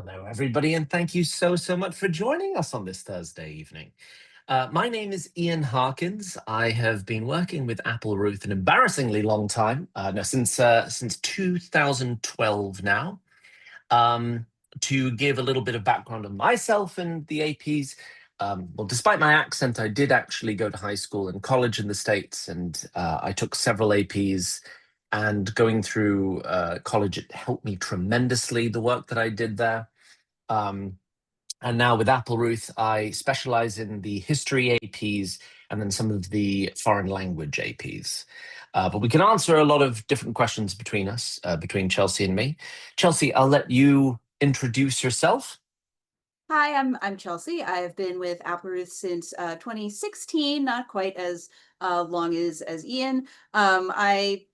Hello, everybody, and thank you so much for joining us on this Thursday evening. My name is Ian Harkins. I have been working with Apple Ruth an embarrassingly long time, no, since 2012 now. To give a little bit of background on myself and the APs, well, despite my accent, I did actually go to high school and college in the States, and I took several APs. And going through college, it helped me tremendously, the work that I did there. Um, and now with Apple Ruth, I specialize in the history APs and then some of the foreign language APs. But we can answer a lot of different questions between us, between Chelsea and me. Chelsea, I'll let you introduce yourself. Hi, I'm Chelsea. I've been with Appleroot since 2016, not quite as long as Ian. I,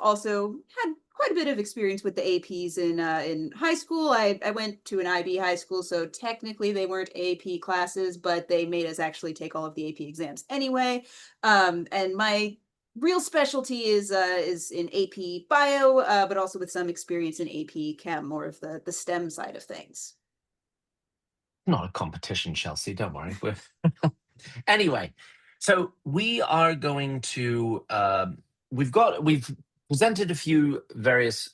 also had quite a bit of experience with the APs in high school. I went to an IB high school, so technically they weren't AP classes, but they made us actually take all of the AP exams anyway. And my real specialty is in AP Bio, but also with some experience in AP Chem, more of the STEM side of things. Not a competition, Chelsea, don't worry. Anyway, so we are going to, we've presented a few various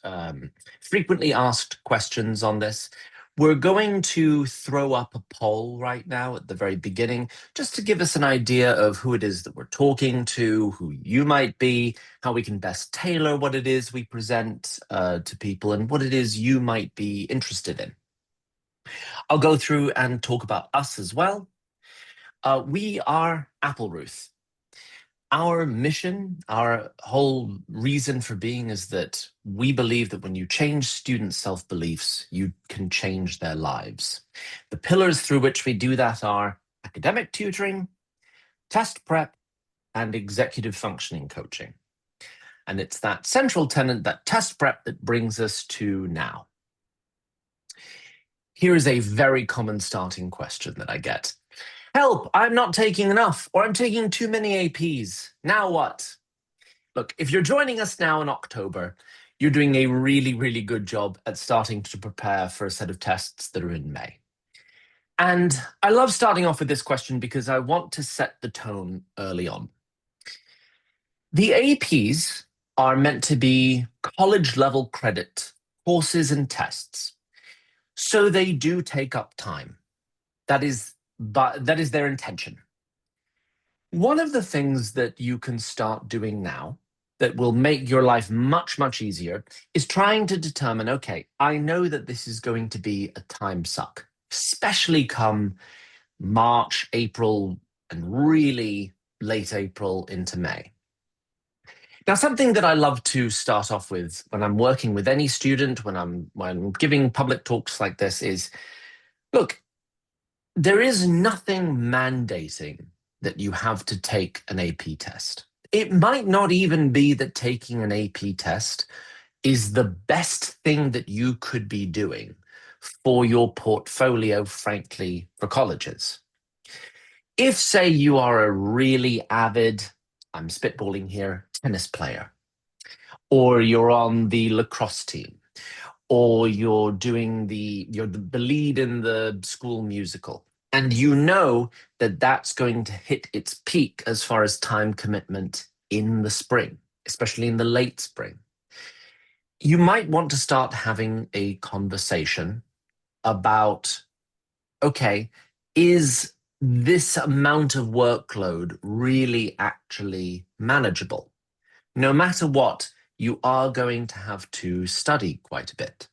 frequently asked questions on this. We're going to throw up a poll right now at the very beginning, just to give us an idea of who it is that we're talking to, who you might be, how we can best tailor what it is we present to people, and what it is you might be interested in. I'll go through and talk about us as well. We are Apple Ruth. Our mission, our whole reason for being is that we believe that when you change students' self-beliefs, you can change their lives. The pillars through which we do that are academic tutoring, test prep, and executive functioning coaching. And it's that central tenet, that test prep, that brings us to now. Here is a very common starting question that I get. Help, I'm not taking enough, or I'm taking too many APs. Now what? Look, if you're joining us now in October, you're doing a really good job at starting to prepare for a set of tests that are in May. And I love starting off with this question because I want to set the tone early on. The APs are meant to be college-level credit courses and tests. So they do take up time. That is their intention. One of the things that you can start doing now that will make your life much easier is trying to determine, okay, I know that this is going to be a time suck, especially come March, April, and really late April into May. Now, something that I love to start off with when I'm working with any student, when I'm giving public talks like this is, look, there is nothing mandating that you have to take an AP test. It might not even be that taking an AP test is the best thing that you could be doing for your portfolio, frankly, for colleges. If, say, you are a really avid, I'm spitballing here, tennis player, or you're on the lacrosse team, or you're the lead in the school musical, and you know that that's going to hit its peak as far as time commitment in the spring, especially in the late spring, you might want to start having a conversation about, okay, is this amount of workload really actually manageable? No matter what, you are going to have to study quite a bit.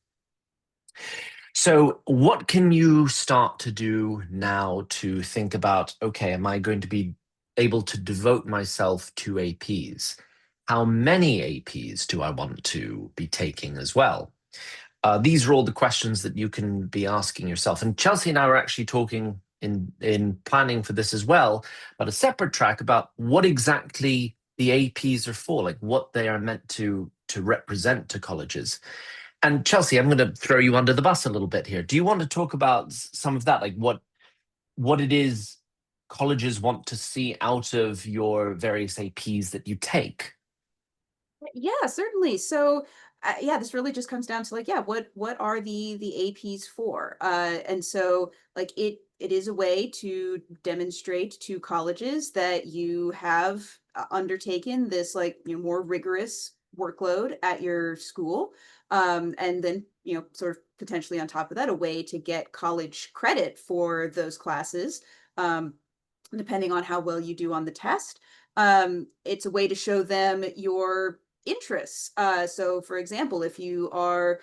So what can you start to do now to think about, okay, am I going to be able to devote myself to APs? How many APs do I want to be taking as well? These are all the questions that you can be asking yourself. And Chelsea and I were actually talking in planning for this as well, about a separate track about what exactly the APs are for, like what they are meant to represent to colleges. And Chelsea, I'm going to throw you under the bus a little bit here. Do you want to talk about some of that, like what it is colleges want to see out of your various APs that you take? Yeah, certainly. So yeah, this really just comes down to like, yeah, what are the APs for? And so like it is a way to demonstrate to colleges that you have undertaken this like more rigorous workload at your school, and then sort of potentially on top of that a way to get college credit for those classes, um, depending on how well you do on the test. It's a way to show them your interests. So, for example, if you are,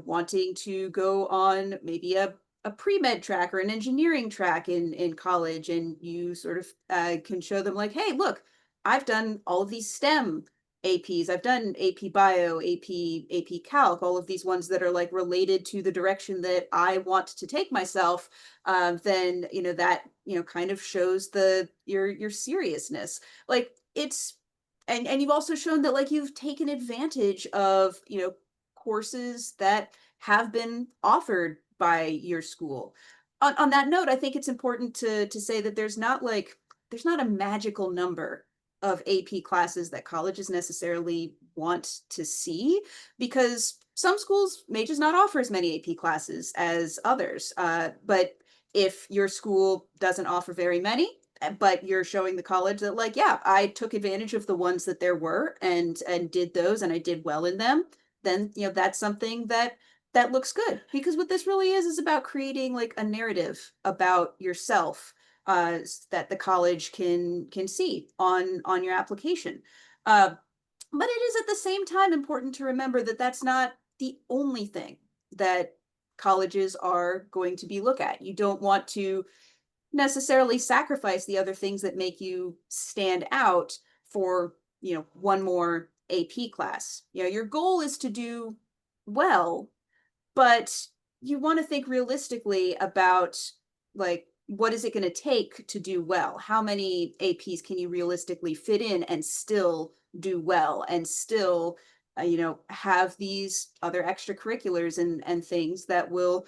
wanting to go on maybe a pre-med track or an engineering track in college, and you sort of can show them like, hey, look, I've done all of these STEM APs. I've done AP Bio, AP Calc, all of these ones that are like related to the direction that I want to take myself. Then that kind of shows your seriousness. Like it's and you've also shown that like you've taken advantage of courses that have been offered by your school. On that note, I think it's important to say that there's not a magical number of AP classes that colleges necessarily want to see, because some schools may just not offer as many AP classes as others. But if your school doesn't offer very many, but you're showing the college that like, yeah, I took advantage of the ones that there were and did those and I did well in them, then that's something that looks good, because what this really is about creating like a narrative about yourself, that the college can see on your application. Uh, but it is at the same time important to remember that that's not the only thing that colleges are going to be look at. You don't want to necessarily sacrifice the other things that make you stand out for, one more AP class. Your goal is to do well, but you want to think realistically about like what is it going to take to do well? How many APs can you realistically fit in and still do well and still have these other extracurriculars and things that will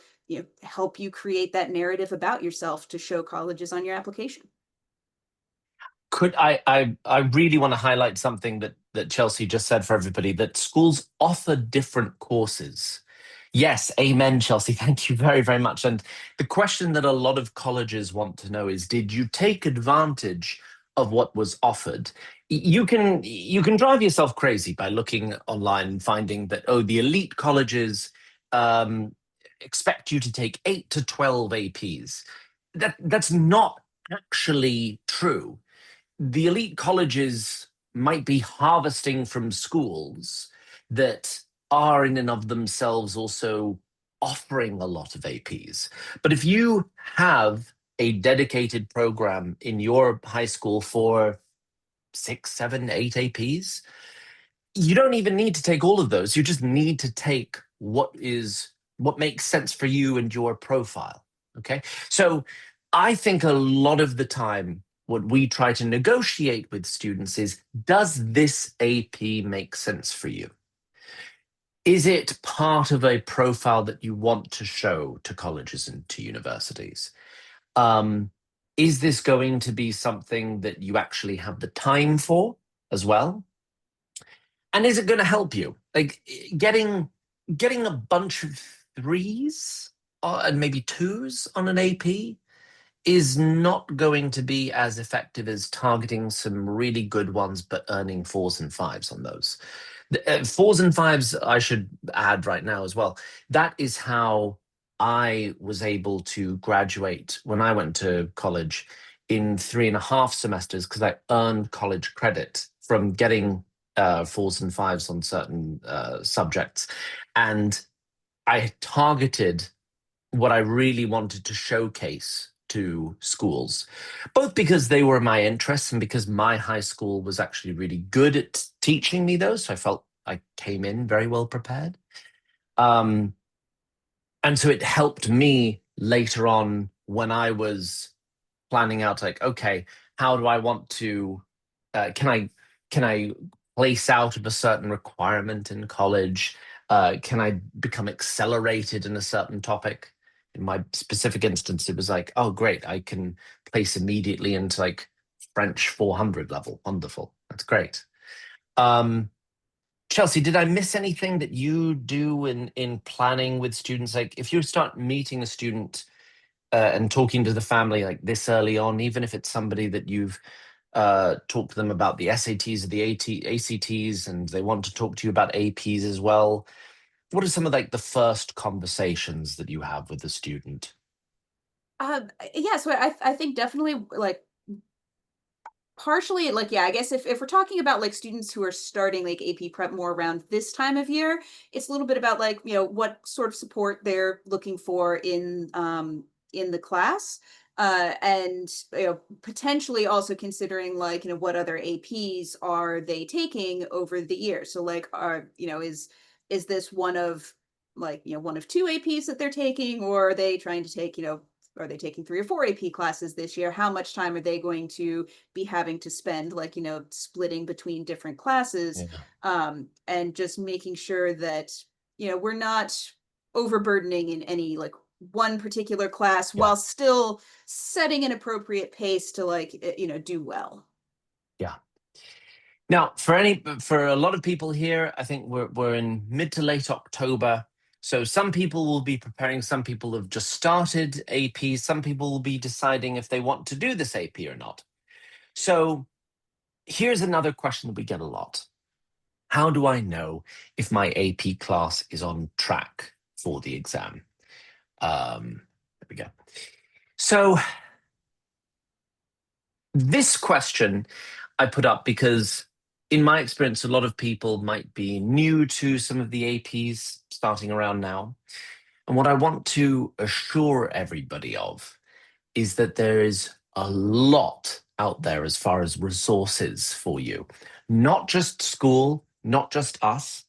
help you create that narrative about yourself to show colleges on your application. Could I really want to highlight something that Chelsea just said for everybody, that schools offer different courses. Yes, amen, Chelsea. Thank you very, very much. And the question that a lot of colleges want to know is, did you take advantage of what was offered? You can drive yourself crazy by looking online and finding that, oh, the elite colleges um, expect you to take 8 to 12 APs. That's not actually true. The elite colleges might be harvesting from schools that are in and of themselves also offering a lot of APs. But if you have a dedicated program in your high school for 6, 7, 8 APs, you don't even need to take all of those. You just need to take what makes sense for you and your profile. Okay. So I think a lot of the time, what we try to negotiate with students is, does this AP make sense for you? Is it part of a profile that you want to show to colleges and to universities? Um, is this going to be something that you actually have the time for as well? And is it going to help you? Like getting a bunch of threes and maybe twos on an AP is not going to be as effective as targeting some really good ones, but earning fours and fives on those. Fours and fives, I should add right now as well. That is how I was able to graduate when I went to college in 3.5 semesters, because I earned college credit from getting fours and fives on certain subjects. And I targeted what I really wanted to showcase to schools, both because they were my interests and because my high school was actually really good at teaching me those. So I felt I came in very well prepared. Um, and so it helped me later on when I was planning out, like, okay, how do I want to, can I place out of a certain requirement in college? Can I become accelerated in a certain topic? In my specific instance, it was like, oh, great, I can place immediately into like French 400 level. Wonderful. That's great. Um, Chelsea, did I miss anything that you do in planning with students? Like if you start meeting a student and talking to the family like this early on, even if it's somebody that you've talked to them about the SATs or the ACTs, and they want to talk to you about APs as well, what are some of like the first conversations that you have with the student? Yeah, so I think definitely like partially, like, yeah, I guess if we're talking about like students who are starting like AP prep more around this time of year, it's a little bit about like, what sort of support they're looking for in the class. And potentially also considering like, what other APs are they taking over the year. So like is this one of like, one of two APs that they're taking, or are they trying to take, are they taking three or four AP classes this year? How much time are they going to be having to spend, like, splitting between different classes, Yeah. and just making sure that we're not overburdening in any like one particular class Yeah. while still setting an appropriate pace to like do well. Yeah. Now, for a lot of people here, I think we're in mid to late October. So some people will be preparing, some people have just started AP, some people will be deciding if they want to do this AP or not. So here's another question that we get a lot. How do I know if my AP class is on track for the exam? There we go. So this question I put up because, in my experience, a lot of people might be new to some of the APs starting around now. And what I want to assure everybody of is that there is a lot out there as far as resources for you, not just school, not just us.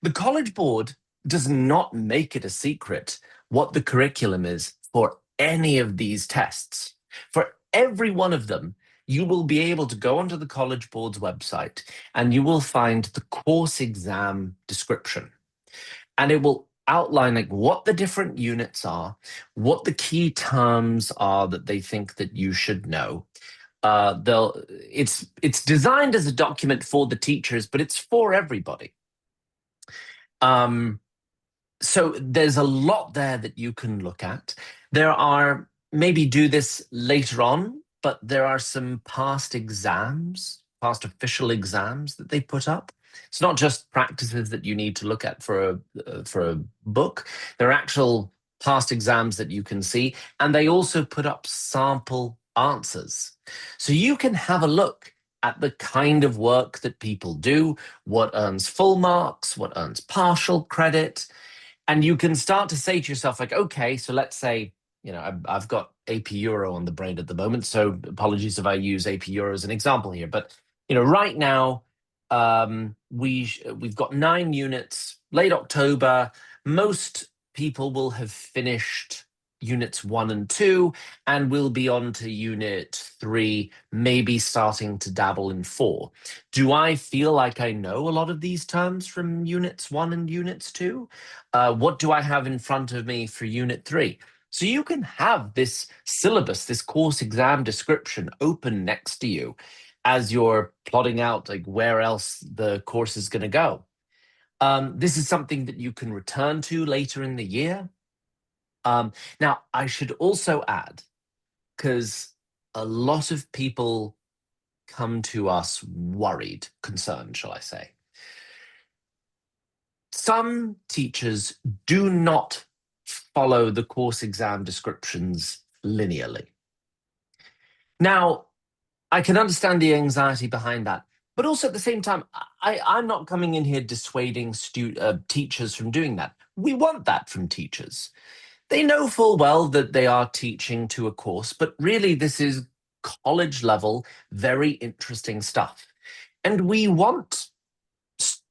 The College Board does not make it a secret what the curriculum is for any of these tests. For every one of them, you will be able to go onto the College Board's website and you will find the course exam description. And it will outline like what the different units are, what the key terms are that they think that you should know. It's designed as a document for the teachers, but it's for everybody. Um, so there's a lot there that you can look at. There are, maybe do this later on, but there are some past exams, past official exams that they put up. It's not just practices that you need to look at for a book. There are actual past exams that you can see, and they also put up sample answers. So you can have a look at the kind of work that people do, what earns full marks, what earns partial credit, and you can start to say to yourself, like, okay, so let's say, I've got AP Euro on the brain at the moment. So apologies if I use AP Euro as an example here. But, right now, we've got 9 units, late October. Most people will have finished units 1 and 2, and we'll be on to unit 3, maybe starting to dabble in 4. Do I feel like I know a lot of these terms from units 1 and units 2? What do I have in front of me for unit 3? So you can have this syllabus, this course exam description open next to you as you're plotting out like where else the course is going to go. This is something that you can return to later in the year. Now, I should also add, because a lot of people come to us worried, concerned, shall I say. Some teachers do not follow the course exam descriptions linearly. Now, I can understand the anxiety behind that, but also at the same time, I'm not coming in here dissuading teachers from doing that. We want that from teachers. They know full well that they are teaching to a course, but really this is college level, very interesting stuff. And we want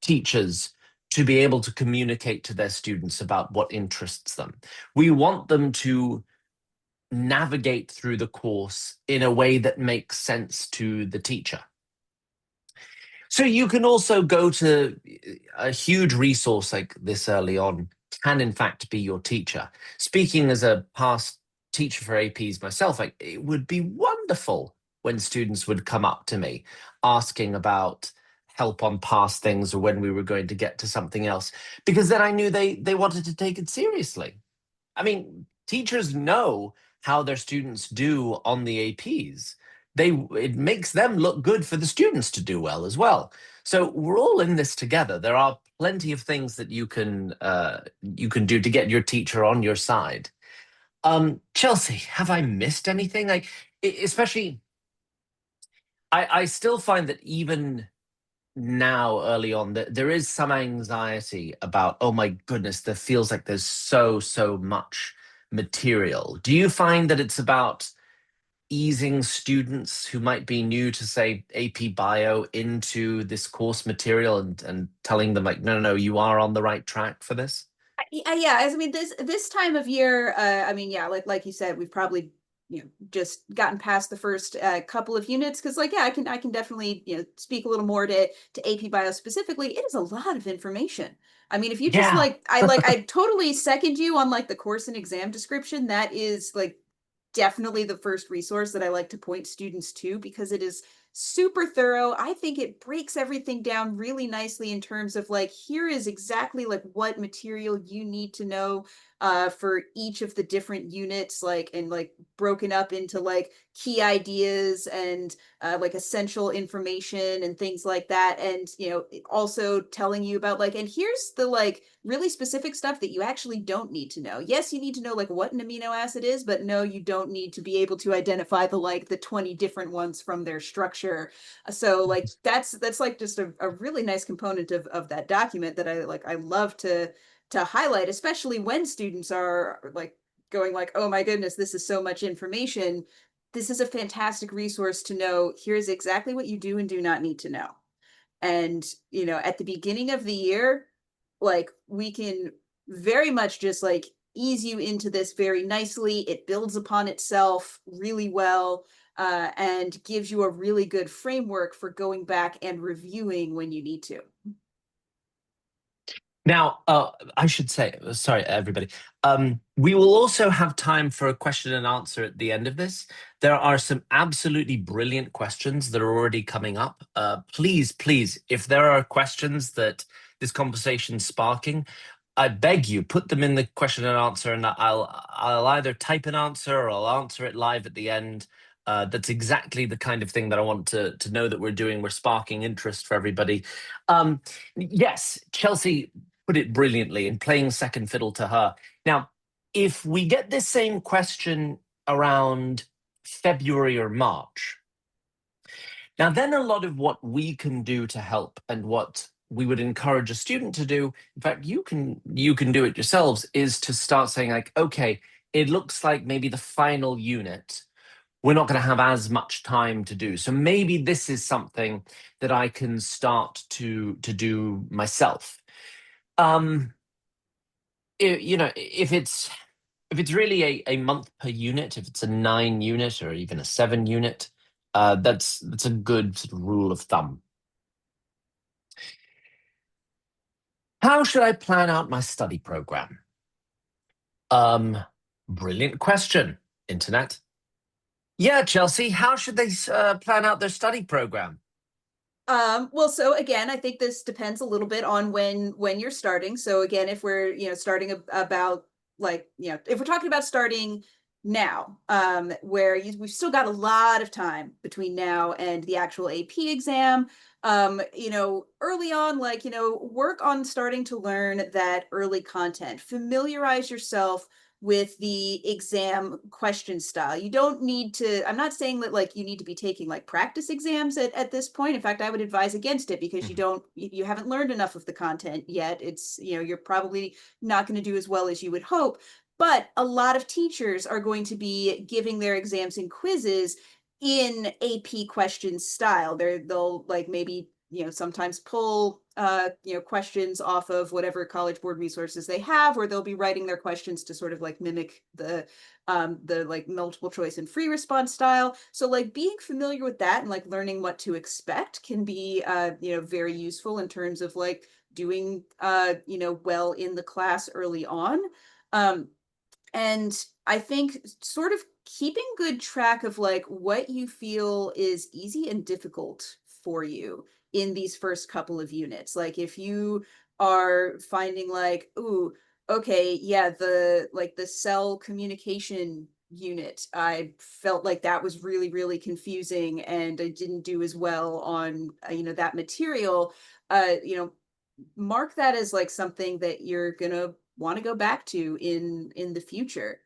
teachers to be able to communicate to their students about what interests them. We want them to navigate through the course in a way that makes sense to the teacher. So you can also go to a huge resource like this early on, can in fact be your teacher. Speaking as a past teacher for APs myself, like, it would be wonderful when students would come up to me asking about help on past things or when we were going to get to something else, because then I knew they wanted to take it seriously. I mean, teachers know how their students do on the APs. It makes them look good for the students to do well as well. So we're all in this together. There are plenty of things that you can do to get your teacher on your side. Chelsea, have I missed anything? Especially, I still find that even now, early on, that there is some anxiety about, oh my goodness, there feels like there's so much material. Do you find that it's about easing students who might be new to, say, AP Bio into this course material and telling them like, no, no, no, you are on the right track for this? Yeah, I mean this time of year, I mean, yeah, like you said, we've probably just gotten past the first couple of units because like yeah, I can definitely speak a little more to AP Bio specifically. It is a lot of information. I mean, if you just Yeah. I totally second you on like the course and exam description. That is like definitely the first resource that I like to point students to because it is super thorough. I think it breaks everything down really nicely in terms of like, here is exactly like what material you need to know for each of the different units, like, and like broken up into like key ideas and like essential information and things like that. And, also telling you about like, and here's the like really specific stuff that you actually don't need to know. Yes, you need to know like what an amino acid is, but no, you don't need to be able to identify the 20 different ones from their structure. So like that's like just a really nice component of that document that I love to highlight, especially when students are like going like, oh my goodness, this is so much information. This is a fantastic resource to know. Here's exactly what you do and do not need to know. And, at the beginning of the year, like we can very much just like ease you into this very nicely. It builds upon itself really well and gives you a really good framework for going back and reviewing when you need to. Now, I should say, sorry, everybody. We will also have time for a question and answer at the end of this. There are some absolutely brilliant questions that are already coming up. Please, please, if there are questions that this conversation's sparking, I beg you, put them in the question and answer, and I'll either type an answer or I'll answer it live at the end. That's exactly the kind of thing that I want to know that we're doing. We're sparking interest for everybody. Yes, Chelsea put it brilliantly in playing second fiddle to her. Now, if we get this same question around February or March, now then a lot of what we can do to help and what we would encourage a student to do, in fact, you can do it yourselves, is to start saying like, okay, it looks like maybe the final unit we're not going to have as much time to do. So maybe this is something that I can start to do myself. Um, if it's really a month per unit, if it's a 9 unit or even a 7 unit, that's a good sort of rule of thumb. How should I plan out my study program? Um, Brilliant question, Internet. Yeah, Chelsea, how should they plan out their study program? Well, so again, I think this depends a little bit on when you're starting. So again, if we're, starting about like, if we're talking about starting now, where we've still got a lot of time between now and the actual AP exam. Early on, like, work on starting to learn that early content. Familiarize yourself with the exam question style. You don't need to, I'm not saying that like you need to be taking like practice exams at this point. In fact, I would advise against it because Mhm. you haven't learned enough of the content yet. It's, you're probably not going to do as well as you would hope. But a lot of teachers are going to be giving their exams and quizzes in AP question style. They'll like maybe sometimes pull questions off of whatever college board resources they have, or they'll be writing their questions to sort of like mimic the like multiple choice and free response style. So like being familiar with that and like learning what to expect can be very useful in terms of like doing well in the class early on. um and I think sort of keeping good track of like what you feel is easy and difficult for you in these first couple of units. Like if you are finding like, ooh, okay, yeah, the cell communication unit, I felt like that was really, really confusing and I didn't do as well on, that material. You know, mark that as like something that you're gonna want to go back to in the future.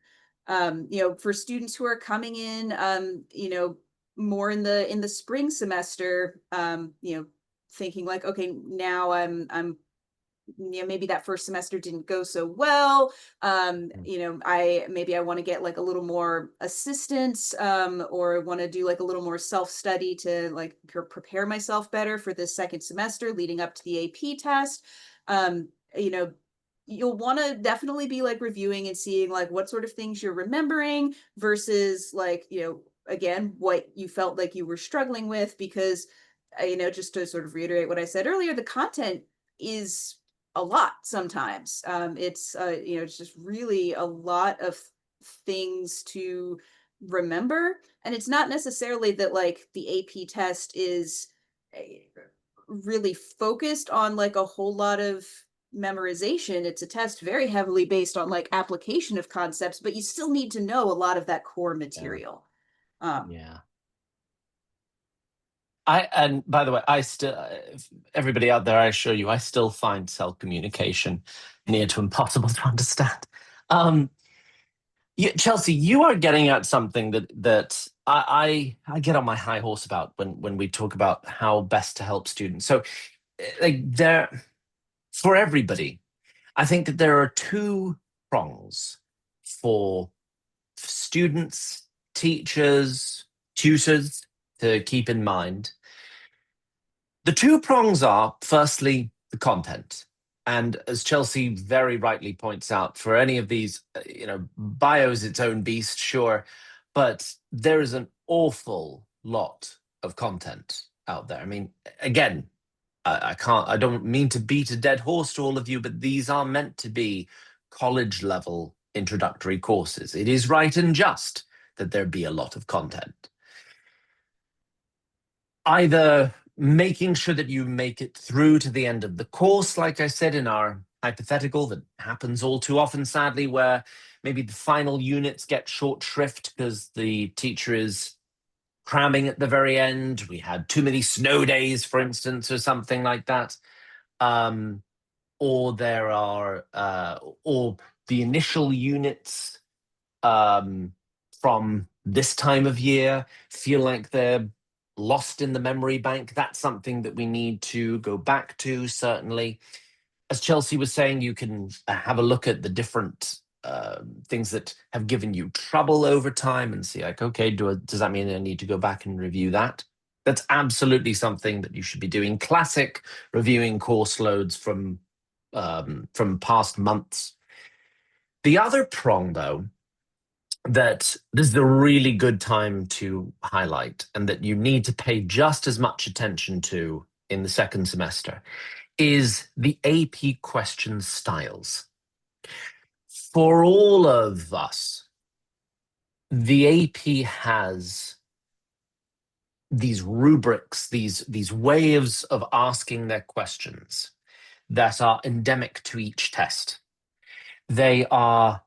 For students who are coming in, more in the spring semester, thinking like, okay, now I'm maybe that first semester didn't go so well. I want to get like a little more assistance, or want to do like a little more self study to like prepare myself better for this second semester leading up to the AP test. um you know you'll want to definitely be like reviewing and seeing like what sort of things you're remembering versus like, again, what you felt like you were struggling with, because just to sort of reiterate what I said earlier, the content is a lot sometimes. It's just really a lot of things to remember. And it's not necessarily that like the AP test is really focused on like a whole lot of memorization. It's a test very heavily based on like application of concepts, but you still need to know a lot of that core Yeah. material. Um, Yeah. And by the way, I still, everybody out there, I assure you, I still find cell communication near to impossible to understand. Um, Chelsea, you are getting at something that I get on my high horse about when we talk about how best to help students. So, like there, for everybody, I think that there are two prongs for students, teachers, tutors to keep in mind. The two prongs are, firstly, the content. And as Chelsea very rightly points out, for any of these, bio's its own beast, sure, but there is an awful lot of content out there. I mean, again, I don't mean to beat a dead horse to all of you, but these are meant to be college level introductory courses. It is right and just that there be a lot of content. Either making sure that you make it through to the end of the course, like I said in our hypothetical, that happens all too often, sadly, where maybe the final units get short shrift because the teacher is cramming at the very end. We had too many snow days, for instance, or something like that. Um, or there are, or the initial units um, from this time of year feel like they're lost in the memory bank. That's something that we need to go back to, certainly. As Chelsea was saying, you can have a look at the different things that have given you trouble over time and see, like, okay, does that mean I need to go back and review that? That's absolutely something that you should be doing. Classic reviewing course loads from past months. The other prong, though, that this is a really good time to highlight and that you need to pay just as much attention to in the second semester is the AP question styles. For all of us, the AP has these rubrics, these ways of asking their questions that are endemic to each test. They are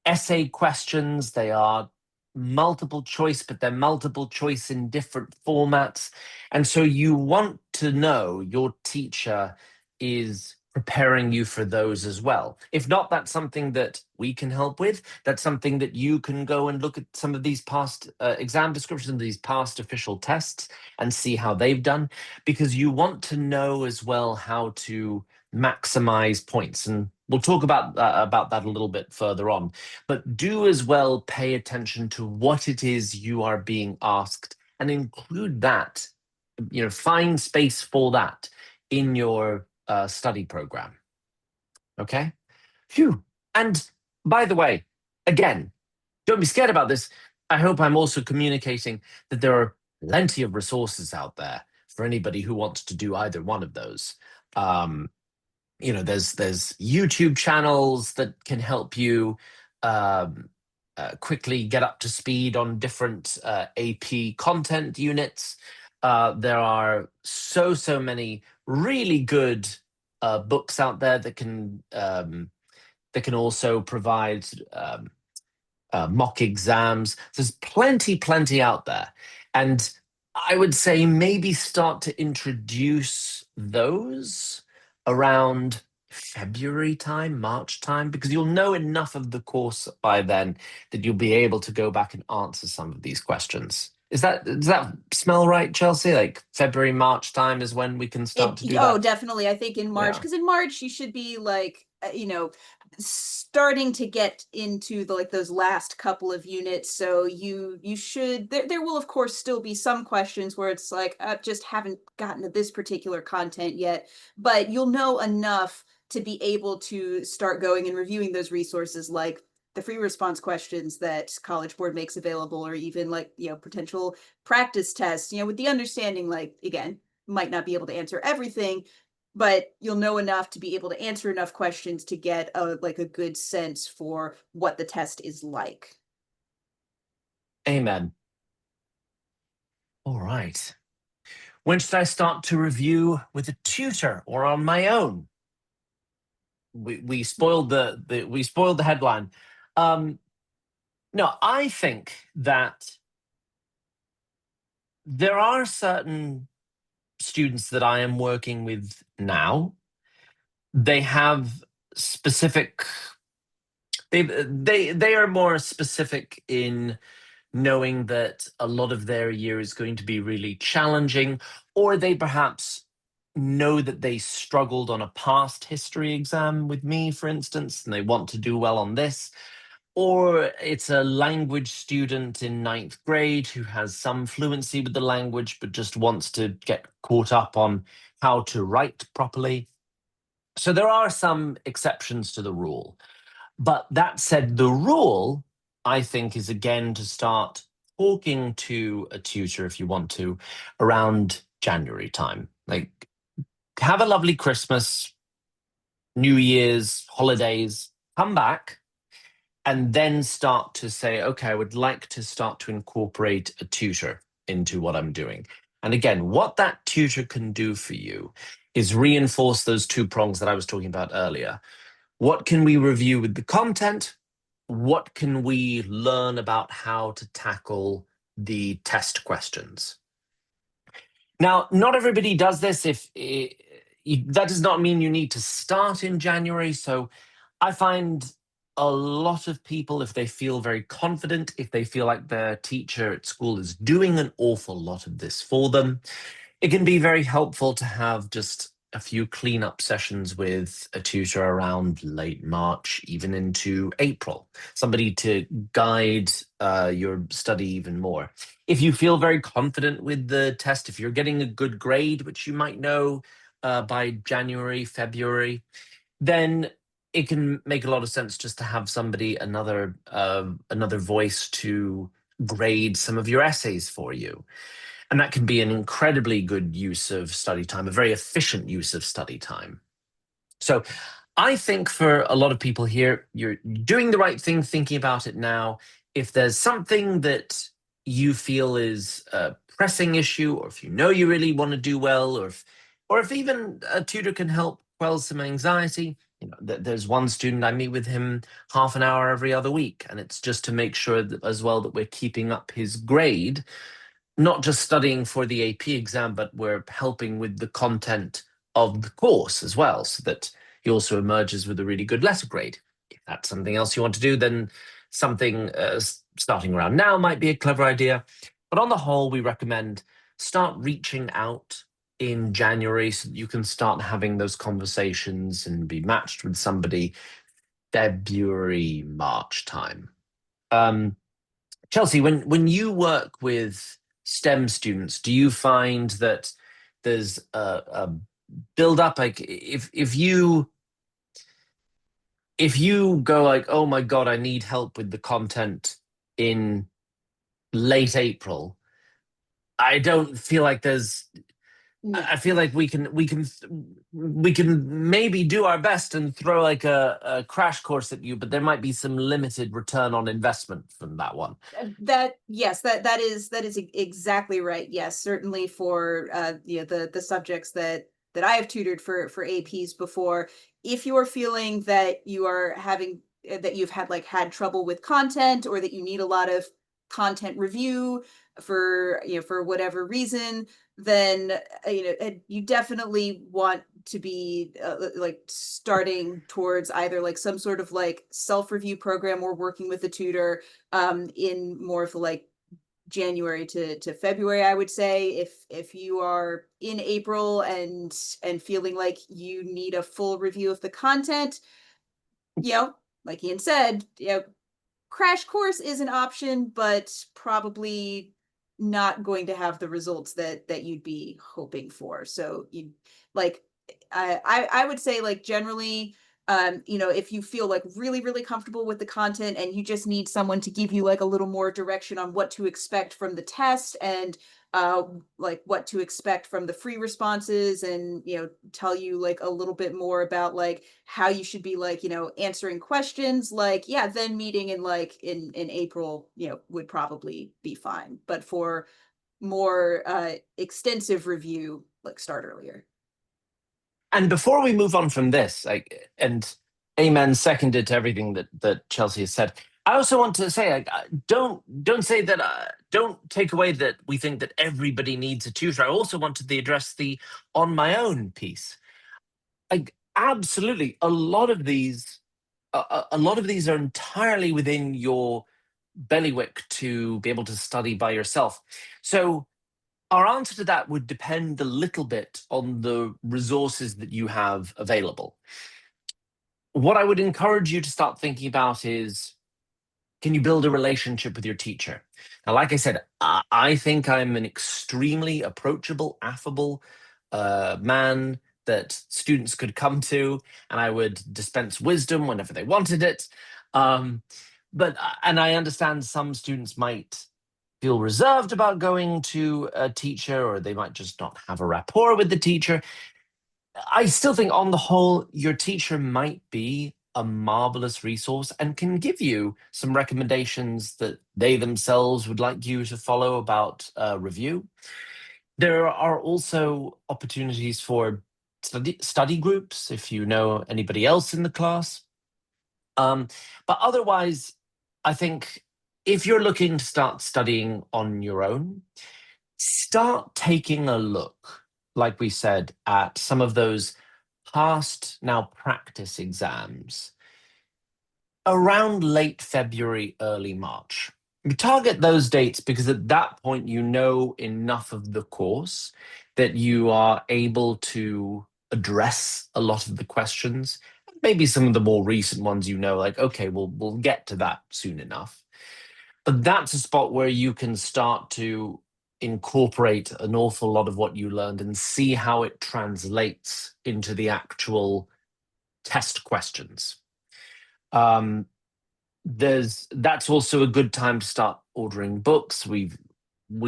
essay questions. They are multiple choice, but they're multiple choice in different formats. And so you want to know your teacher is preparing you for those as well. If not, that's something that we can help with. That's something that you can go and look at some of these past exam descriptions, these past official tests, and see how they've done, because you want to know as well how to maximize points. And we'll talk about that a little bit further on. But do as well pay attention to what it is you are being asked and include that, find space for that in your study program. Okay? Phew. And by the way, again, don't be scared about this. I hope I'm also communicating that there are plenty of resources out there for anybody who wants to do either one of those. Um, there's YouTube channels that can help you um, quickly get up to speed on different AP content units. There are so many really good books out there that can also provide mock exams. There's plenty out there. And I would say maybe start to introduce those around February time, March time, because you'll know enough of the course by then that you'll be able to go back and answer some of these questions. Does that smell right, Chelsea? Like February, March time is when we can start to do Oh, that? definitely. I think in March, Yeah. because in March you should be like, starting to get into the like those last couple of units. So you should there will of course still be some questions where it's like just haven't gotten to this particular content yet, but you'll know enough to be able to start going and reviewing those resources like the free response questions that College Board makes available, or even like, potential practice tests, with the understanding, like, again, might not be able to answer everything, but you'll know enough to be able to answer enough questions to get a good sense for what the test is like. Amen. All right. When should I start to review with a tutor or on my own? We spoiled we spoiled the headline. Um, no, I think that there are certain students that I am working with now. They have specific. They are more specific in knowing that a lot of their year is going to be really challenging, or they perhaps know that they struggled on a past history exam with me, for instance, and they want to do well on this. Or it's a language student in ninth grade who has some fluency with the language, but just wants to get caught up on how to write properly. So there are some exceptions to the rule. But that said, the rule, I think, is again to start talking to a tutor if you want to around January time. Like, have a lovely Christmas, New Year's, holidays, come back, and then start to say, okay, I would like to start to incorporate a tutor into what I'm doing. And again, what that tutor can do for you is reinforce those two prongs that I was talking about earlier. What can we review with the content? What can we learn about how to tackle the test questions? Now, not everybody does this. That does not mean you need to start in January. So I find a lot of people, if they feel very confident, if they feel like their teacher at school is doing an awful lot of this for them, it can be very helpful to have just a few cleanup sessions with a tutor around late March, even into April, somebody to guide your study even more. If you feel very confident with the test, if you're getting a good grade, which you might know by January, February, then it can make a lot of sense just to have somebody, another voice to grade some of your essays for you. And that can be an incredibly good use of study time, a very efficient use of study time. So I think for a lot of people here, you're doing the right thing thinking about it now. If there's something that you feel is a pressing issue, or if you know you really want to do well, or if even a tutor can help quell some anxiety, there's one student I meet with him half an hour every other week, and it's just to make sure that as well that we're keeping up his grade, not just studying for the AP exam, but we're helping with the content of the course as well, so that he also emerges with a really good letter grade. If that's something else you want to do, then something starting around now might be a clever idea. But on the whole, we recommend start reaching out in January so that you can start having those conversations and be matched with somebody February, March time. Um, Chelsea, when you work with STEM students, do you find that there's a build up? Like if you go like, oh my God, I need help with the content in late April, I don't feel like No. I feel like we can maybe do our best and throw like a crash course at you, but there might be some limited return on investment from that one. That yes, that is exactly right. Yes, certainly for the subjects that I have tutored for APs before. If you're feeling that you are having that you've had trouble with content, or that you need a lot of content review for for whatever reason, then you definitely want to be like starting towards either like some sort of like self review program, or working with a tutor in more of like January to February, I would say. If you are in April and feeling like you need a full review of the content, you know, like Ian said, crash course is an option, but probably not going to have the results that you'd be hoping for. So you like I would say like generally if you feel like really really comfortable with the content, and you just need someone to give you like a little more direction on what to expect from the test, and uh like what to expect from the free responses, and tell you like a little bit more about like how you should be like answering questions, like yeah, then meeting in like in April would probably be fine. But for more extensive review, like start earlier. And before we move on from this, like, and amen, seconded to everything that Chelsea has said. I also want to say, like, don't say that. Don't take away that we think that everybody needs a tutor. I also wanted to address the on my own piece. Like, absolutely, a lot of these are entirely within your bailiwick to be able to study by yourself. So our answer to that would depend a little bit on the resources that you have available. What I would encourage you to start thinking about is, can you build a relationship with your teacher? Now, like I said, I think I'm an extremely approachable, affable man that students could come to, and I would dispense wisdom whenever they wanted it. Um, and I understand some students might feel reserved about going to a teacher, or they might just not have a rapport with the teacher. I still think, on the whole, your teacher might be a marvelous resource and can give you some recommendations that they themselves would like you to follow about review. There are also opportunities for study groups if you know anybody else in the class. Um, but otherwise, I think if you're looking to start studying on your own, start taking a look, like we said, at some of those past now practice exams around late February, early March. You target those dates because at that point you know enough of the course that you are able to address a lot of the questions. Maybe some of the more recent ones, like, okay, we'll get to that soon enough. But that's a spot where you can start to incorporate an awful lot of what you learned and see how it translates into the actual test questions. Um, that's also a good time to start ordering books. We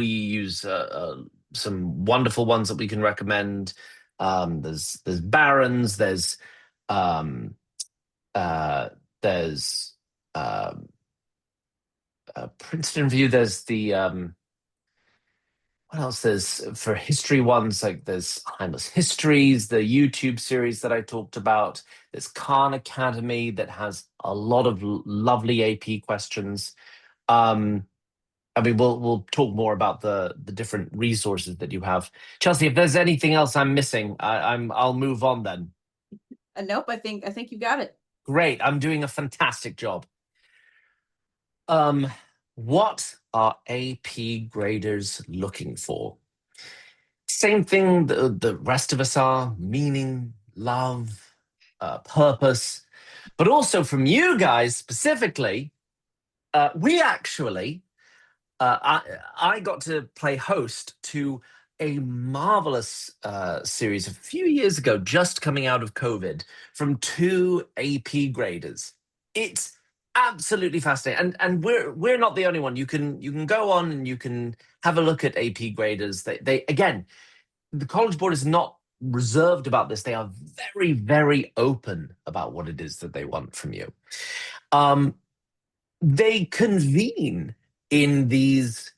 use some wonderful ones that we can recommend. There's Barron's, um, uh, there's Princeton View. There's the what else? There's for history ones, like there's Timeless Histories, the YouTube series that I talked about. There's Khan Academy that has a lot of lovely AP questions. Um, I mean, we'll talk more about the different resources that you have. Chelsea, if there's anything else I'm missing, I'll move on then. Nope, I think you got it. Great, I'm doing a fantastic job. Um, what are AP graders looking for? Same thing the rest of us are: meaning, love, purpose. But also from you guys specifically, we actually, I got to play host to a marvelous series a few years ago, just coming out of COVID, from two AP graders. It's absolutely fascinating, and we're not the only one. You can go on and you can have a look at AP graders. They again, the College Board is not reserved about this. They are very, very open about what it is that they want from you. Um, they convene in these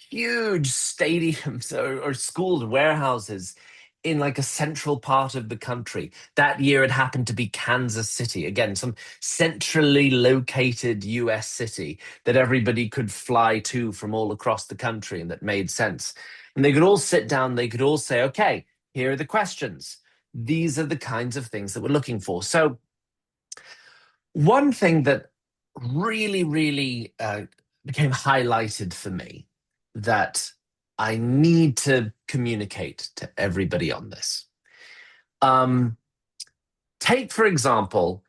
huge stadiums or school warehouses in like a central part of the country. That year it happened to be Kansas City, again, some centrally located US city that everybody could fly to from all across the country and that made sense. And they could all sit down, they could all say, okay, here are the questions. These are the kinds of things that we're looking for. So, one thing that really, really became highlighted for me that I need to communicate to everybody on this. Um, Take, for example,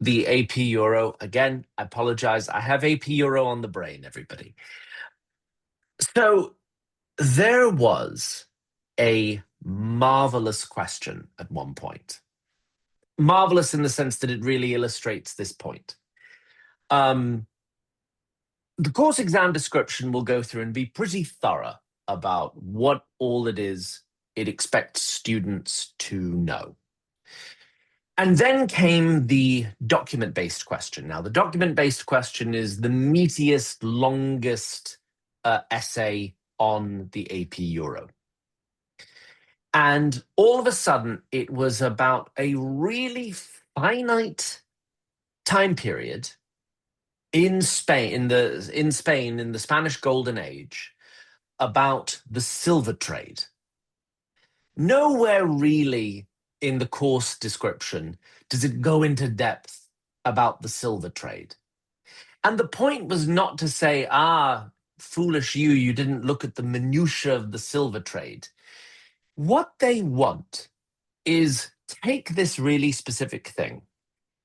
the AP Euro. Again, I apologize. I have AP Euro on the brain, everybody. So there was a marvelous question at one point. Marvelous in the sense that it really illustrates this point. Um, the course exam description will go through and be pretty thorough about what all it is it expects students to know. And then came the document-based question. Now, the document-based question is the meatiest, longest essay on the AP Euro. And all of a sudden, it was about a really finite time period in Spain, in the Spanish Golden Age, about the silver trade. Nowhere really in the course description does it go into depth about the silver trade. And the point was not to say, foolish you, you didn't look at the minutiae of the silver trade. What they want is take this really specific thing,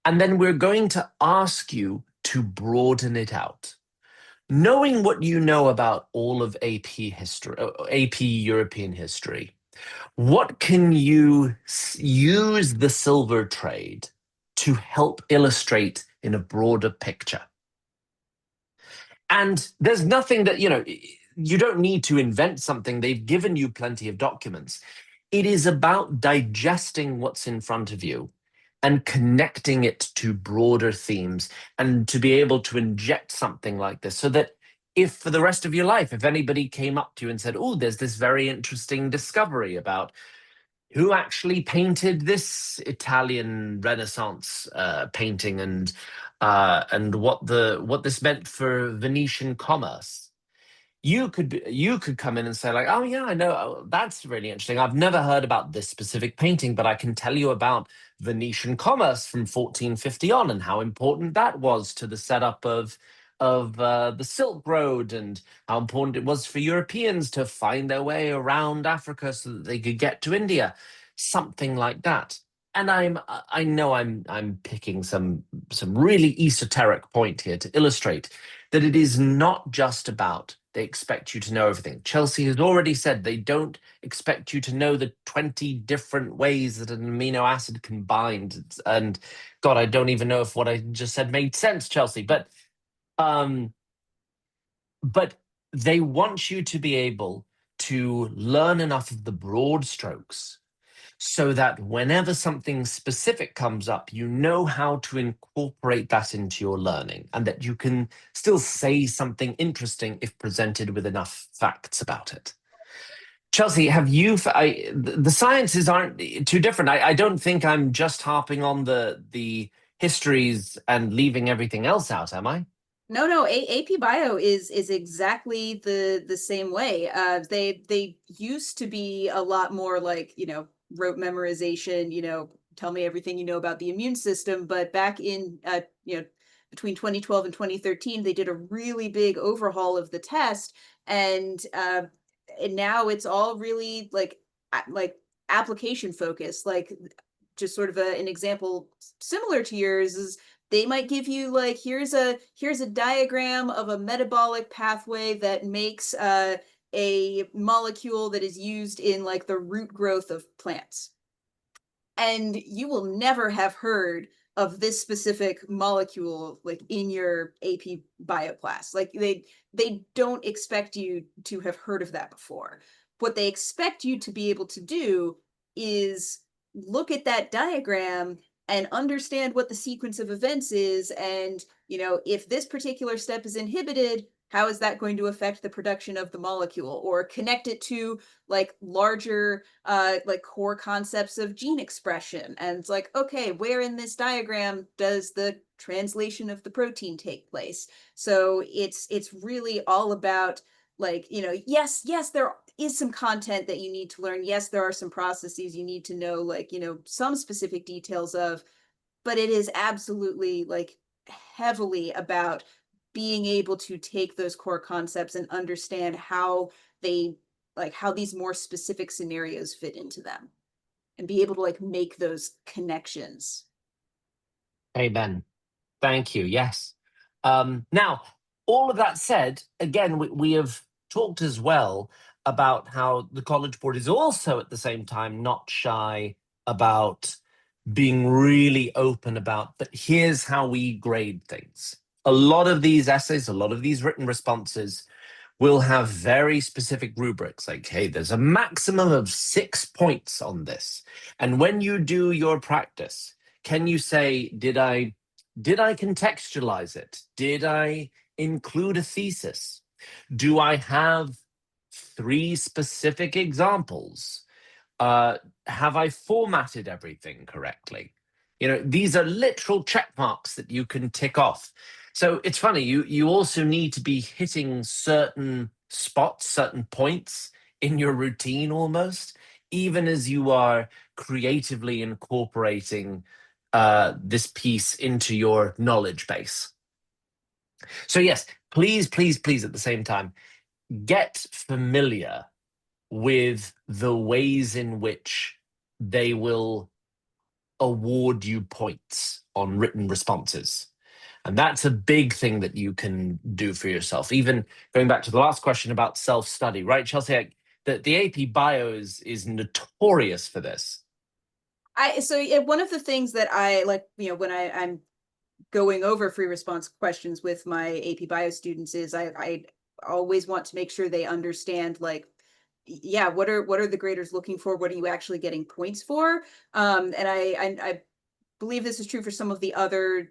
and then we're going to ask you to broaden it out. Knowing what you know about all of AP history, AP European history, what can you use the silver trade to help illustrate in a broader picture? And there's nothing that, you don't need to invent something. They've given you plenty of documents. It is about digesting what's in front of you and connecting it to broader themes and to be able to inject something like this so that if for the rest of your life, if anybody came up to you and said, oh, there's this very interesting discovery about who actually painted this Italian Renaissance painting and what this meant for Venetian commerce. You could come in and say like, oh yeah, I know, that's really interesting. I've never heard about this specific painting, but I can tell you about Venetian commerce from 1450 on and how important that was to the setup of the Silk Road and how important it was for Europeans to find their way around Africa so that they could get to India, something like that. And I know I'm picking some really esoteric point here to illustrate that it is not just about they expect you to know everything. Chelsea has already said they don't expect you to know the 20 different ways that an amino acid can bind. And God, I don't even know if what I just said made sense, Chelsea. Um, but they want you to be able to learn enough of the broad strokes so that whenever something specific comes up, you know how to incorporate that into your learning and that you can still say something interesting if presented with enough facts about it. Chelsea, the sciences aren't too different. I don't think I'm just harping on the histories and leaving everything else out, am I? No, no, AP Bio is exactly the same way. They used to be a lot more like, rote memorization, tell me everything you know about the immune system. But back in between 2012 and 2013, they did a really big overhaul of the test, and now it's all really like application focused. Like just sort of an example similar to yours is they might give you like here's a diagram of a metabolic pathway that makes a molecule that is used in like the root growth of plants, and you will never have heard of this specific molecule like in your AP bio class. Like they don't expect you to have heard of that before. what they expect you to be able to do is look at that diagram and understand what the sequence of events is, and if this particular step is inhibited, how is that going to affect the production of the molecule, or connect it to like larger like core concepts of gene expression, and it's like, okay, where in this diagram does the translation of the protein take place? So it's really all about, like, yes, there is some content that you need to learn, yes, there are some processes you need to know, like, some specific details of, but it is absolutely like heavily about being able to take those core concepts and understand how they, like, how these more specific scenarios fit into them, and be able to like make those connections. Amen. Thank you. Yes. Now, all of that said, again, we have talked as well about how the College Board is also at the same time not shy about being really open about, but here's how we grade things. A lot of these essays, a lot of these written responses will have very specific rubrics, like, hey, there's a maximum of 6 points on this. And when you do your practice, can you say, did I contextualize it? Did I include a thesis? Do I have 3 specific examples? Have I formatted everything correctly? These are literal check marks that you can tick off. So it's funny, you also need to be hitting certain spots, certain points in your routine almost, even as you are creatively incorporating this piece into your knowledge base. So yes, please, please, please, at the same time, get familiar with the ways in which they will award you points on written responses. And that's a big thing that you can do for yourself. Even going back to the last question about self-study, right, Chelsea? The AP Bio is notorious for this. One of the things that I like, when I'm going over free response questions with my AP Bio students, is I always want to make sure they understand, like, yeah, what are the graders looking for? What are you actually getting points for? And I believe this is true for some of the other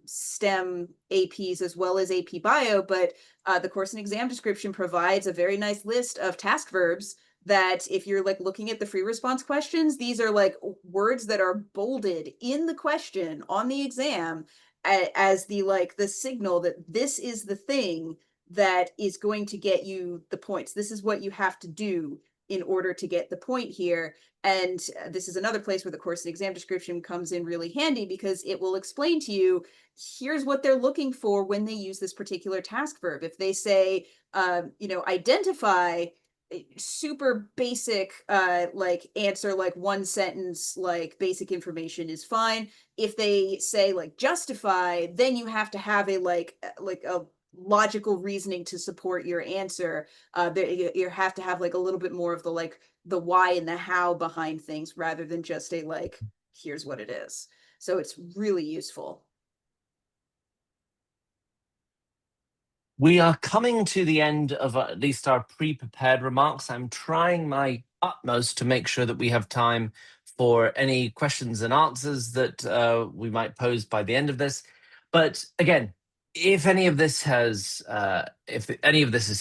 STEM APs as well as AP Bio, but the course and exam description provides a very nice list of task verbs that, if you're like looking at the free response questions, these are like words that are bolded in the question on the exam as the, like, the signal that this is the thing that is going to get you the points. This is what you have to do in order to get the point here. And this is another place where the course and exam description comes in really handy, because it will explain to you, here's what they're looking for when they use this particular task verb. If they say, identify, super basic, like answer, like one sentence, like basic information is fine. If they say like justify, then you have to have a like a logical reasoning to support your answer. You have to have like a little bit more of the, like, the why and the how behind things, rather than just a, like, here's what it is. So it's really useful. We are coming to the end of at least our pre-prepared remarks. I'm trying my utmost to make sure that we have time for any questions and answers that we might pose by the end of this. But again, if any of this has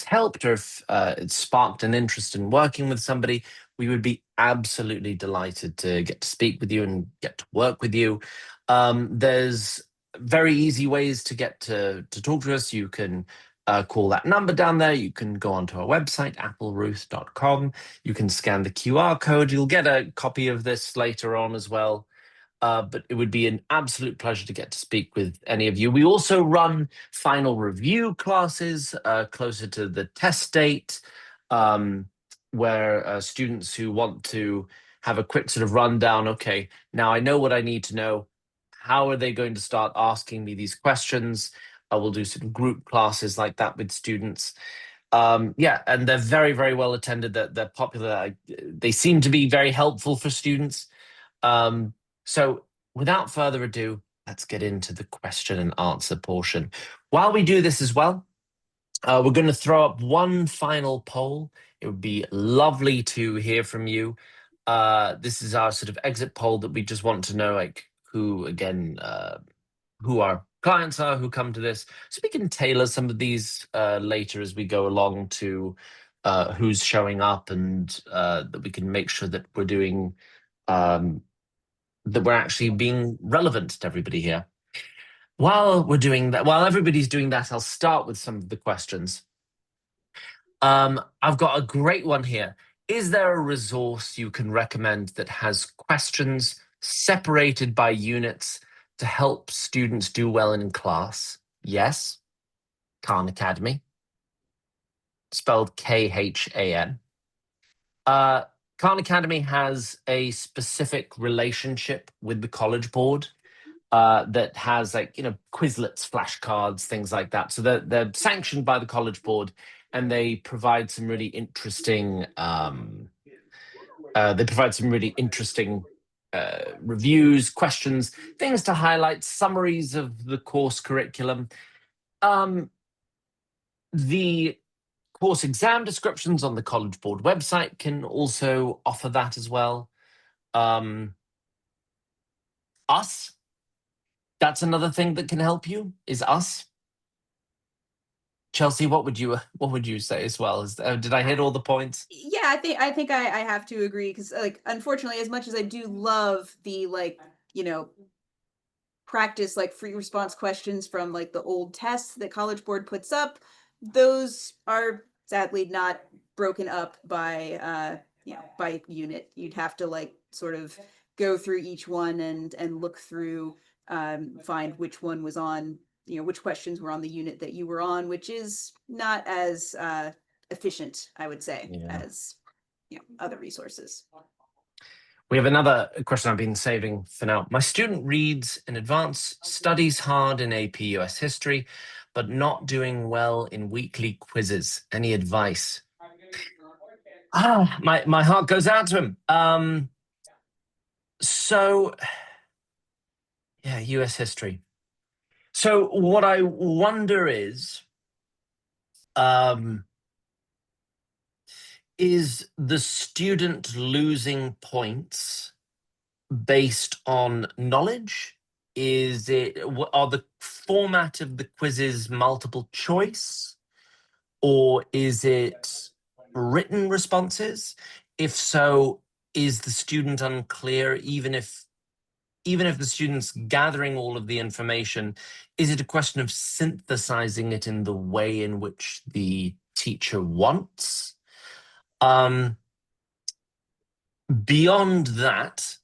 helped, or if it's sparked an interest in working with somebody, we would be absolutely delighted to get to speak with you and get to work with you. There's very easy ways to get to talk to us. You can call that number down there. You can go onto our website, appleruth.com. You can scan the QR code. You'll get a copy of this later on as well. But it would be an absolute pleasure to get to speak with any of you. We also run final review classes closer to the test date, where students who want to have a quick sort of rundown, okay, now I know what I need to know. How are they going to start asking me these questions? I will do some group classes like that with students. Yeah, and they're very, very well attended. They're popular. They seem to be very helpful for students. So without further ado, let's get into the question and answer portion. While we do this as well, We're going to throw up one final poll. It would be lovely to hear from you. This is our sort of exit poll that we just want to know, like who again, who our clients are, who come to this, so we can tailor some of these later as we go along to who's showing up, and that we can make sure that we're doing that we're actually being relevant to everybody here. While we're doing that, while everybody's doing that, I'll start with some of the questions. I've got a great one here. Is there a resource you can recommend that has questions separated by units to help students do well in class? Yes, Khan Academy, spelled Khan. Uh, Khan Academy has a specific relationship with the College Board that has, like, Quizlets, flashcards, things like that. So they're sanctioned by the College Board, and they provide some really interesting reviews, questions, things to highlight, summaries of the course curriculum. The course exam descriptions on the College Board website can also offer that as well. Us, that's another thing that can help you, is us. Chelsea, what would you say as well? Did I hit all the points? Yeah, I think I have to agree because, like, unfortunately, as much as I do love the, like, you know practice, like, free response questions from, like, the old tests that College Board puts up, those are sadly not broken up by by unit. You'd have to, like, sort of go through each one and look through, find which one was on, which questions were on the unit that you were on, which is not as efficient, I would say, Yeah. as other resources. We have another question I've been saving for now. My student reads in advance, studies hard in AP US history, but not doing well in weekly quizzes. Any advice? My heart goes out to him. So yeah, US history. So what I wonder um, is the student losing points based on knowledge? Are the format of the quizzes multiple choice, or is it written responses? If so, is the student unclear, even if the student's gathering all of the information? Is it a question of synthesizing it in the way in which the teacher wants? Beyond that,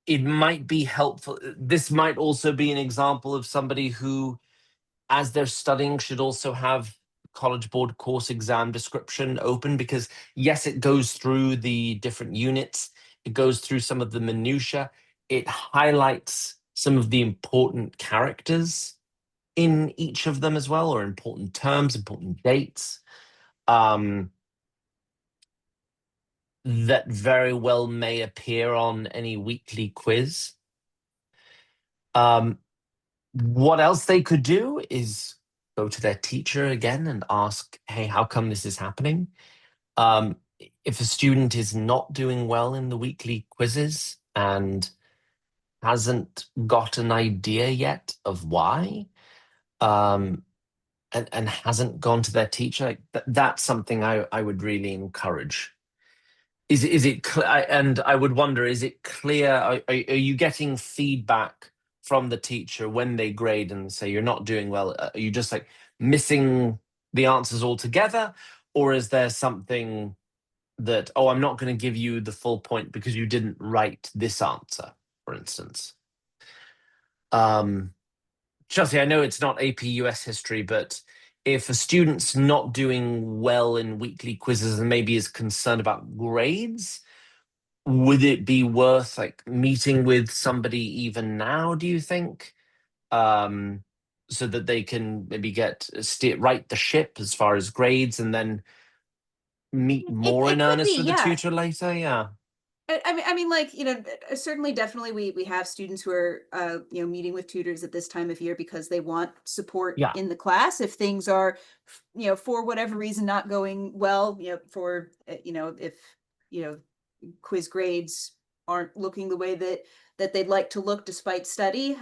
it might be helpful. This might also be an example of somebody who, as they're studying, should also have College Board course exam description open, because yes, it goes through the different units, it goes through some of the minutiae, it highlights some of the important characters in each of them as well, or important terms, important dates, that very well may appear on any weekly quiz. What else they could do is go to their teacher again and ask, hey, how come this is happening? If a student is not doing well in the weekly quizzes and hasn't got an idea yet of why, and hasn't gone to their teacher, that's something I would really encourage. Is it clear? And I would wonder, is it clear? Are you getting feedback from the teacher when they grade and say you're not doing well? Are you just like missing the answers altogether, or is there something that, oh, I'm not going to give you the full point because you didn't write this answer, for instance? Chelsea, I know it's not AP US history, but if a student's not doing well in weekly quizzes and maybe is concerned about grades, would it be worth, like, meeting with somebody even now, do you think? So that they can maybe right the ship as far as grades, and then meet It more it in could earnest be, with the yeah. tutor later? Yeah. I mean, like, certainly, definitely, we have students who are, meeting with tutors at this time of year because they want support Yeah. in the class. If things are, for whatever reason, not going well, if you know quiz grades aren't looking the way that they'd like to look despite study.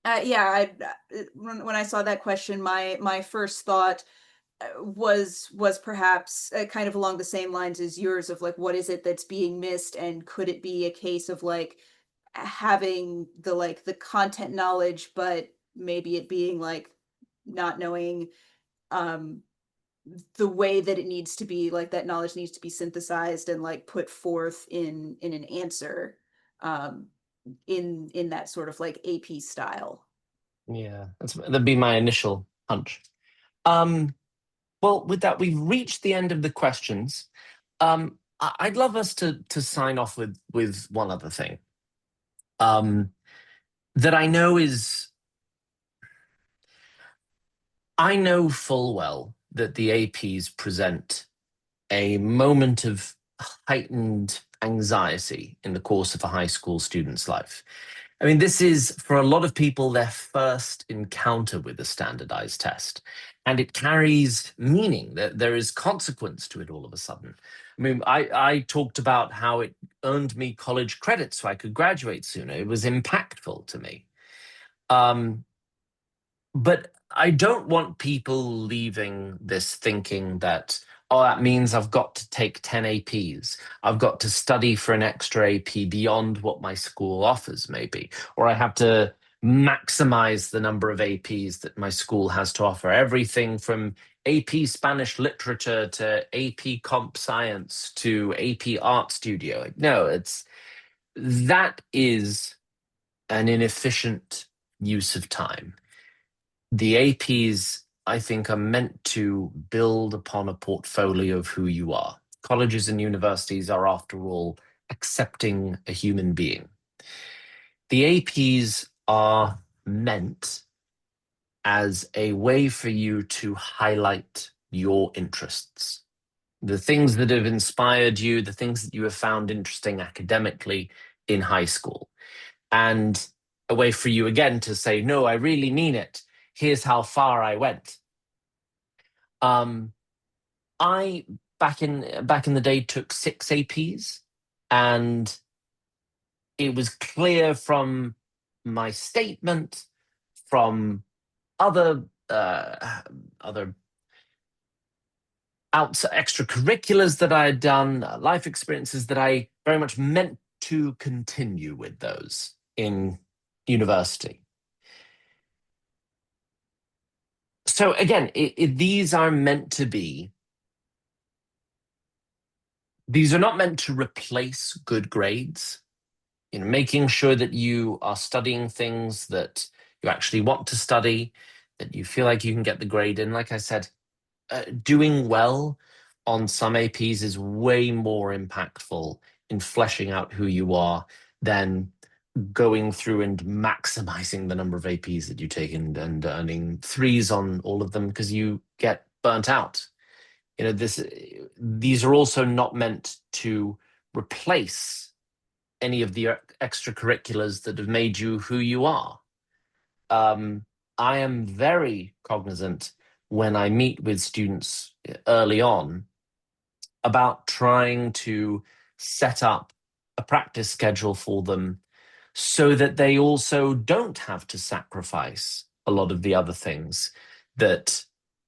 Yeah, when I saw that question, my first thought was perhaps kind of along the same lines as yours of like, what is it that's being missed, and could it be a case of like having the content knowledge, but maybe it being like not knowing um the way that it needs to be, like that knowledge needs to be synthesized and like put forth in an answer, um in that sort of like AP style. Yeah, that'd be my initial hunch. Um, well, with that, we've reached the end of the questions. I'd love us to sign off with one other thing. Um, that I know full well that the APs present a moment of heightened anxiety in the course of a high school student's life. I mean, this is for a lot of people their first encounter with a standardized test, and it carries meaning. There is consequence to it all of a sudden. I mean, I talked about how it earned me college credit so I could graduate sooner. It was impactful to me. Um, but I don't want people leaving this thinking that, oh, that means I've got to take 10 APs. I've got to study for an extra AP beyond what my school offers, maybe. Or I have to maximize the number of APs that my school has to offer. Everything from AP Spanish literature to AP Comp Science to AP Art Studio. No, that is an inefficient use of time. The APs, I think, are meant to build upon a portfolio of who you are. Colleges and universities are, after all, accepting a human being. The APs are meant as a way for you to highlight your interests, the things that have inspired you, the things that you have found interesting academically in high school, and a way for you again to say, no, I really mean it. Here's how far I went. Um, I back in the day took 6 APs, and it was clear from my statement, from other other extracurriculars that I had done, life experiences, that I very much meant to continue with those in university. So again, these are not meant to replace good grades. Making sure that you are studying things that you actually want to study, that you feel like you can get the grade in. Like I said, doing well on some APs is way more impactful in fleshing out who you are than going through and maximizing the number of APs that you take, and earning threes on all of them because you get burnt out. These are also not meant to replace any of the extracurriculars that have made you who you are. Um, I am very cognizant when I meet with students early on about trying to set up a practice schedule for them so that they also don't have to sacrifice a lot of the other things that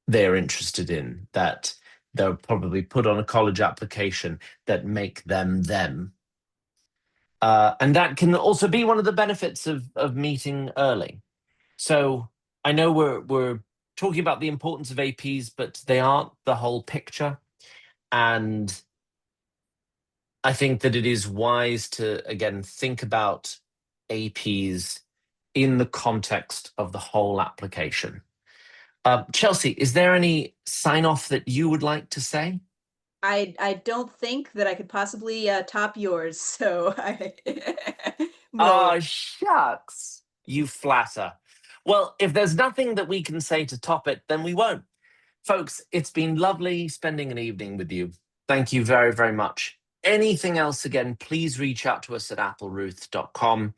they're interested in, that they'll probably put on a college application that make them them. And that can also be one of the benefits of meeting early. So I know we're talking about the importance of APs, but they aren't the whole picture. And I think that it is wise to, again, think about APs in the context of the whole application. Chelsea, is there any sign off that you would like to say? I don't think that I could possibly top yours, so I will. Oh, shucks. You flatter. Well, if there's nothing that we can say to top it, then we won't. Folks, it's been lovely spending an evening with you. Thank you very, very much. anything else, again, please reach out to us at appleruth.com.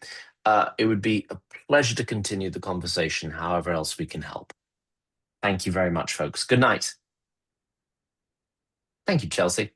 It would be a pleasure to continue the conversation, however else we can help. Thank you very much, folks. Good night. Thank you, Chelsea.